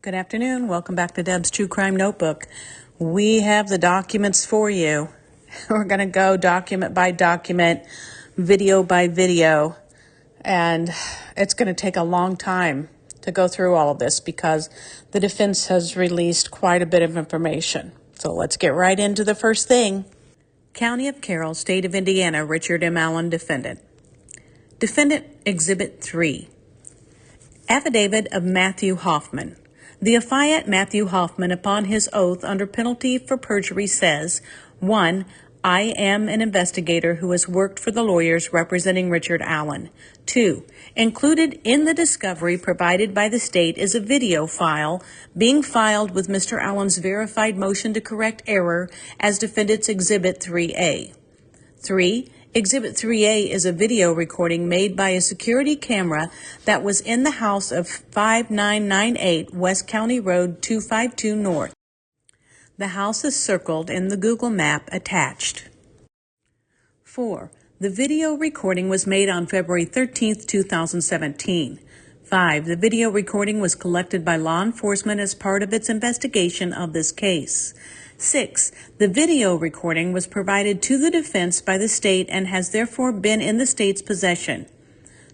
Good afternoon. Welcome back to Deb's True Crime Notebook. We have the documents for you. We're going to go document by document, video by video, and it's going to take a long time to go through all of this because the defense has released quite a bit of information. So let's get right into the first thing. County of Carroll, State of Indiana, Richard M. Allen, defendant. Defendant Exhibit 3. Affidavit of Matthew Hoffman. The affiant Matthew Hoffman, upon his oath under penalty for perjury, says, 1. I am an investigator who has worked for the lawyers representing Richard Allen. 2. Included in the discovery provided by the state is a video file being filed with Mr. Allen's verified motion to correct error as Defendant's Exhibit 3A. 3. Exhibit 3A is a video recording made by a security camera that was in the house of 5998 West County Road 252 North. The house is circled in the Google map attached. 4. The video recording was made on February 13, 2017. 5. The video recording was collected by law enforcement as part of its investigation of this case. 6. The video recording was provided to the defense by the state and has therefore been in the state's possession.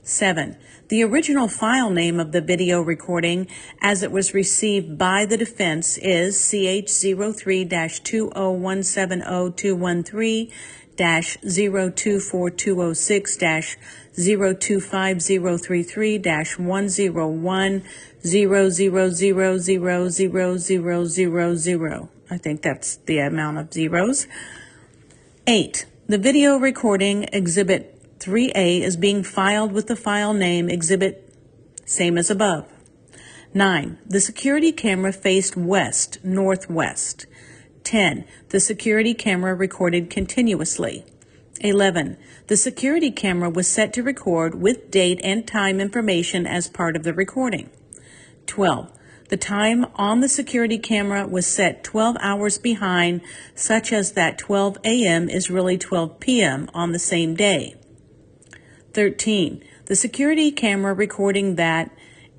7. The original file name of the video recording as it was received by the defense is CH030-20170-213-02503-10100000000. I think that's the amount of zeros. 8. The video recording Exhibit 3A is being filed with the file name Exhibit, same as above. 9. The security camera faced west-northwest. 10. The security camera recorded continuously. 11. The security camera was set to record with date and time information as part of the recording. 12. The time on the security camera was set 12 hours behind, such as that 12 a.m. is really 12 p.m. on the same day. 13. The security camera recording that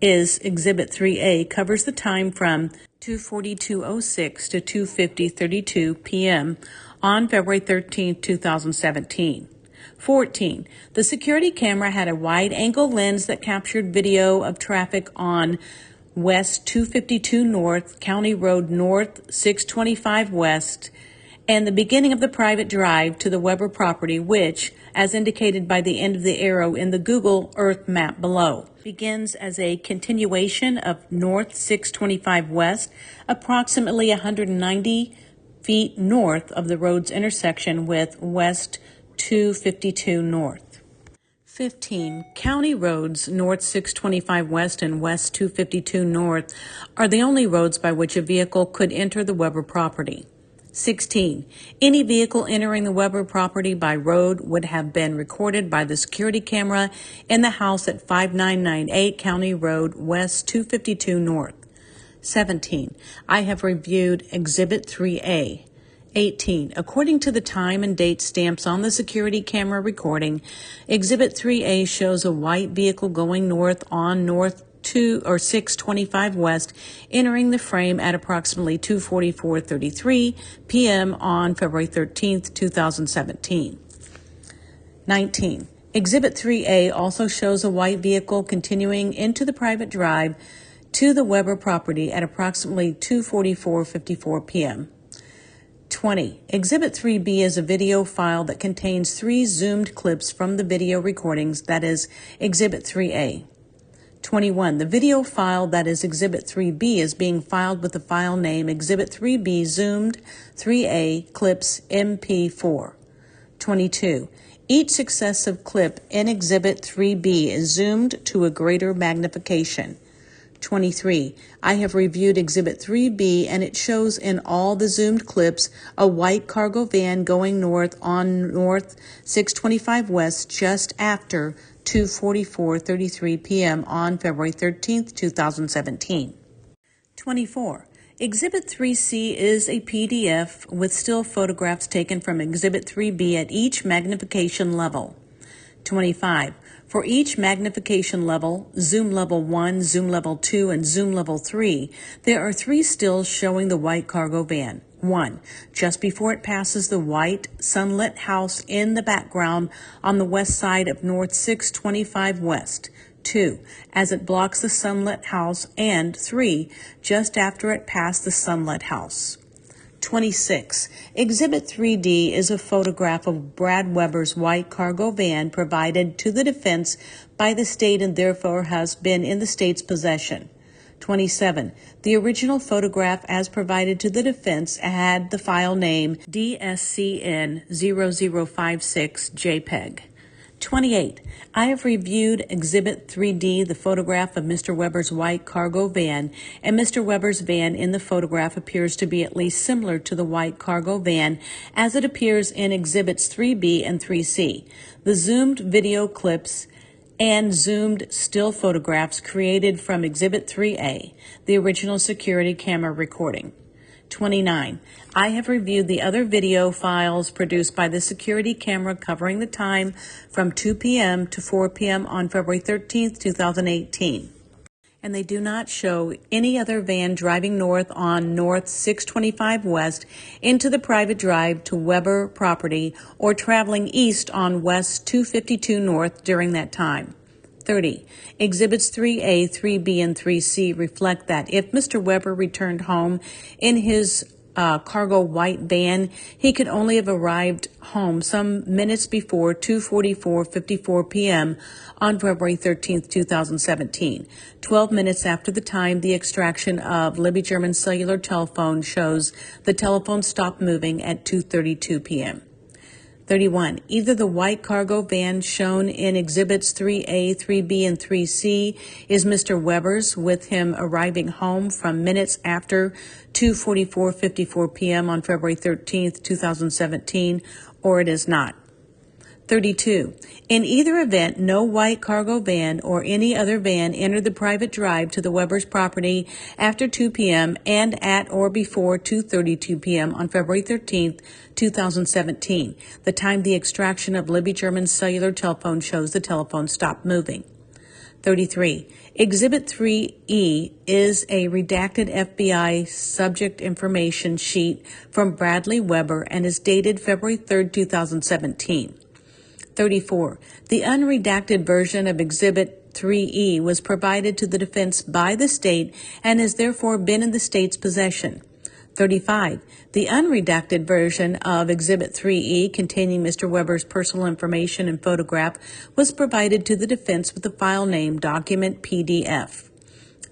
is Exhibit 3A covers the time from 2:42:06 to 2:50:32 p.m. on February 13, 2017. 14. The security camera had a wide-angle lens that captured video of traffic on West 252 North, County Road North 625 West, and the beginning of the private drive to the Weber property, which, as indicated by the end of the arrow in the Google Earth map below, begins as a continuation of North 625 West, approximately 190 feet north of the road's intersection with West 252 North. 15. County roads North 625 West and West 252 North are the only roads by which a vehicle could enter the Weber property. 16. Any vehicle entering the Weber property by road would have been recorded by the security camera in the house at 5998 County Road West 252 North. 17. I have reviewed Exhibit 3A. 18. According to the time and date stamps on the security camera recording, Exhibit 3A shows a white vehicle going north on North 625 West, entering the frame at approximately 2:44:33 p.m. on February 13, 2017. 19. Exhibit 3A also shows a white vehicle continuing into the private drive to the Weber property at approximately 2:44:54 p.m. 20. Exhibit 3B is a video file that contains 3 zoomed clips from the video recordings, that is Exhibit 3A. 21. The video file that is Exhibit 3B is being filed with the file name Exhibit 3B Zoomed 3A Clips MP4. 22. Each successive clip in Exhibit 3B is zoomed to a greater magnification. 23. I have reviewed Exhibit 3B and it shows in all the zoomed clips a white cargo van going north on North 625 West just after 2:44:33 p.m. on February 13, 2017. 24. Exhibit 3C is a PDF with still photographs taken from Exhibit 3B at each magnification level. 25. For each magnification level, zoom level 1, zoom level 2, and zoom level 3, there are 3 stills showing the white cargo van. 1. Just before it passes the white, sunlit house in the background on the west side of North 625 West. 2. As it blocks the sunlit house. And 3. Just after it passed the sunlit house. 26. Exhibit 3D is a photograph of Brad Weber's white cargo van provided to the defense by the state and therefore has been in the state's possession. 27. The original photograph as provided to the defense had the file name DSCN0056 JPEG. 28. I have reviewed Exhibit 3D, the photograph of Mr. Weber's white cargo van, and Mr. Weber's van in the photograph appears to be at least similar to the white cargo van as it appears in Exhibits 3B and 3C. The zoomed video clips and zoomed still photographs created from Exhibit 3A, the original security camera recording. 29. I have reviewed the other video files produced by the security camera covering the time from 2 p.m. to 4 p.m. on February 13, 2018. And they do not show any other van driving north on North 625 West into the private drive to Weber property or traveling east on West 252 North during that time. 30. Exhibits 3A, 3B, and 3C reflect that if Mr. Weber returned home in his cargo white van, he could only have arrived home some minutes before 2:44:54 p.m. on February 13, 2017, 12 minutes after the time the extraction of Libby German's cellular telephone shows the telephone stopped moving at 2:32 p.m. 31. Either the white cargo van shown in Exhibits 3A, 3B, and 3C is Mr. Weber's, with him arriving home from minutes after 2:44:54 p.m. on February 13, 2017, or it is not. 32. In either event, no white cargo van or any other van entered the private drive to the Weber's property after 2 p.m. and at or before 2:32 p.m. on February 13, 2017, the time the extraction of Libby German's cellular telephone shows the telephone stopped moving. 33. Exhibit 3E is a redacted FBI subject information sheet from Bradley Weber and is dated February 3, 2017. 34. The unredacted version of Exhibit 3E was provided to the defense by the state and has therefore been in the state's possession. 35. The unredacted version of Exhibit 3E containing Mr. Weber's personal information and photograph was provided to the defense with the file name Document PDF.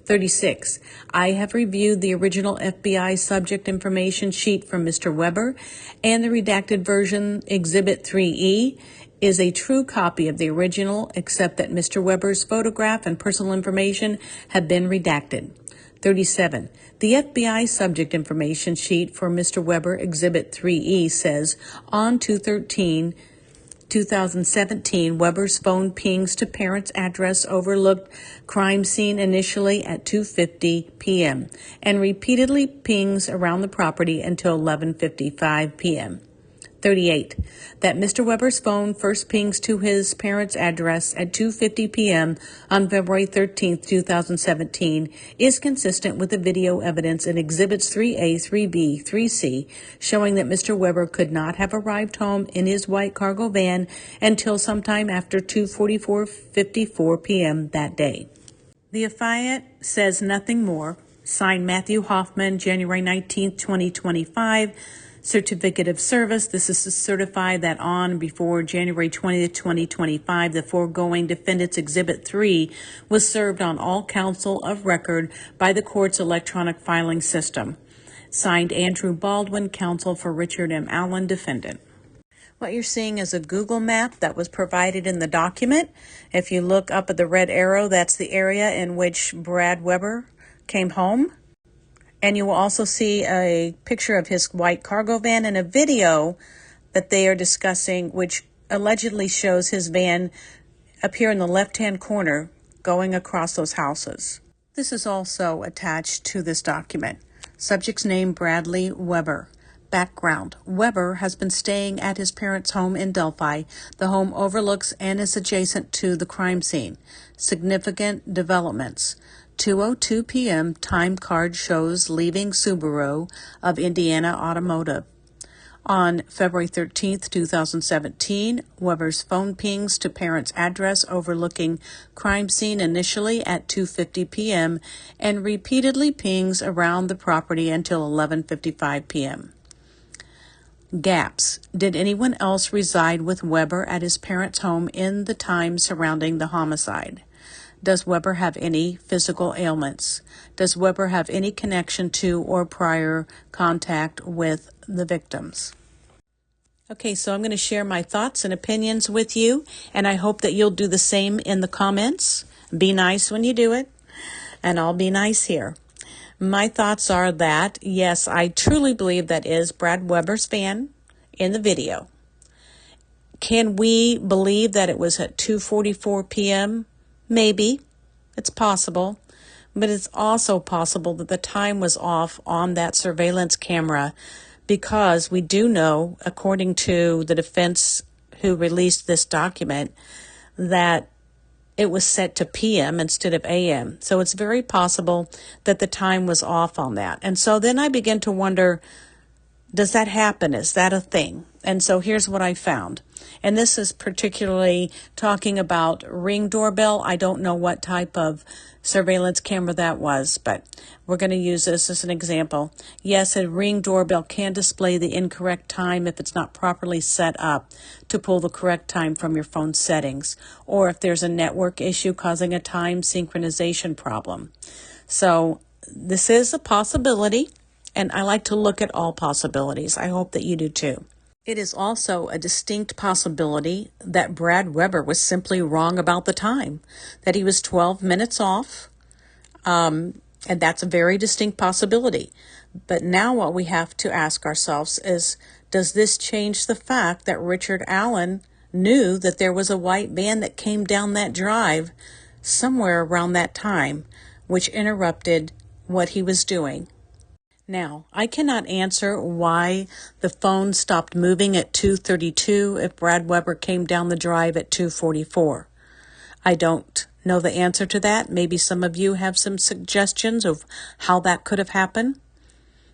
36. I have reviewed the original FBI subject information sheet from Mr. Weber, and the redacted version, Exhibit 3E, is a true copy of the original, except that Mr. Weber's photograph and personal information have been redacted. 37. The FBI subject information sheet for Mr. Weber, Exhibit 3E, says, on 2/13/2017, Weber's phone pings to parent's address overlooked crime scene initially at 2:50 p.m. and repeatedly pings around the property until 11:55 p.m. 38. That Mr. Weber's phone first pings to his parents' address at 2:50 p.m. on February 13, 2017 is consistent with the video evidence in Exhibits 3A, 3B, 3C, showing that Mr. Weber could not have arrived home in his white cargo van until sometime after 2:44:54 p.m. that day. The affiant says nothing more. Signed, Matthew Hoffman, January 19, 2025. Certificate of Service. This is to certify that on before January 20th, 2025, the foregoing Defendant's Exhibit 3 was served on all counsel of record by the court's electronic filing system. Signed, Andrew Baldwin, counsel for Richard M. Allen, defendant. What you're seeing is a Google map that was provided in the document. If you look up at the red arrow, that's the area in which Brad Weber came home. And you will also see a picture of his white cargo van and a video that they are discussing, which allegedly shows his van appear in the left-hand corner going across those houses. This is also attached to this document. Subject's name, Bradley Weber. Background. Weber has been staying at his parents' home in Delphi. The home overlooks and is adjacent to the crime scene. Significant developments. 2:02 p.m. time card shows leaving Subaru of Indiana Automotive. On February 13th, 2017, Weber's phone pings to parents' address overlooking crime scene initially at 2:50 p.m. and repeatedly pings around the property until 11:55 p.m. Gaps. Did anyone else reside with Weber at his parents' home in the time surrounding the homicide? Does Weber have any physical ailments? Does Weber have any connection to or prior contact with the victims? Okay, so I'm going to share my thoughts and opinions with you, and I hope that you'll do the same in the comments. Be nice when you do it, and I'll be nice here. My thoughts are that, yes, I truly believe that is Brad Weber's van in the video. Can we believe that it was at 2:44 p.m.? Maybe. It's possible. But it's also possible that the time was off on that surveillance camera, because we do know, according to the defense who released this document, that it was set to PM instead of AM. So it's very possible that the time was off on that. And so then I begin to wonder, does that happen? Is that a thing? And so here's what I found. And this is particularly talking about Ring doorbell. I don't know what type of surveillance camera that was, but we're going to use this as an example. Yes, a Ring doorbell can display the incorrect time if it's not properly set up to pull the correct time from your phone settings, or if there's a network issue causing a time synchronization problem. So this is a possibility, and I like to look at all possibilities. I hope that you do too. It is also a distinct possibility that Brad Weber was simply wrong about the time, that he was 12 minutes off, and that's a very distinct possibility. But now what we have to ask ourselves is, does this change the fact that Richard Allen knew that there was a white van that came down that drive somewhere around that time, which interrupted what he was doing? Now, I cannot answer why the phone stopped moving at 2:32 if Brad Weber came down the drive at 2:44. I don't know the answer to that. Maybe some of you have some suggestions of how that could have happened.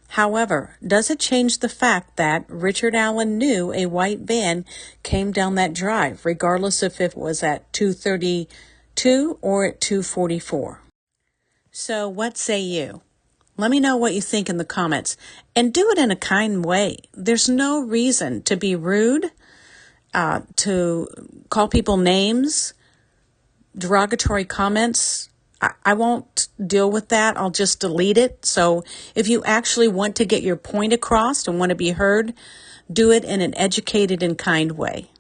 However, does it change the fact that Richard Allen knew a white van came down that drive, regardless if it was at 2:32 or at 2:44? So what say you? Let me know what you think in the comments, and do it in a kind way. There's no reason to be rude, to call people names, derogatory comments. I won't deal with that. I'll just delete it. So if you actually want to get your point across and want to be heard, do it in an educated and kind way.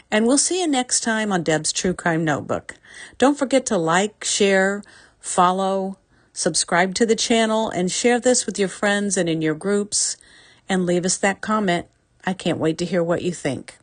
And we'll see you next time on Deb's True Crime Notebook. Don't forget to like, share, follow, subscribe to the channel, and share this with your friends and in your groups, and leave us that comment. I can't wait to hear what you think.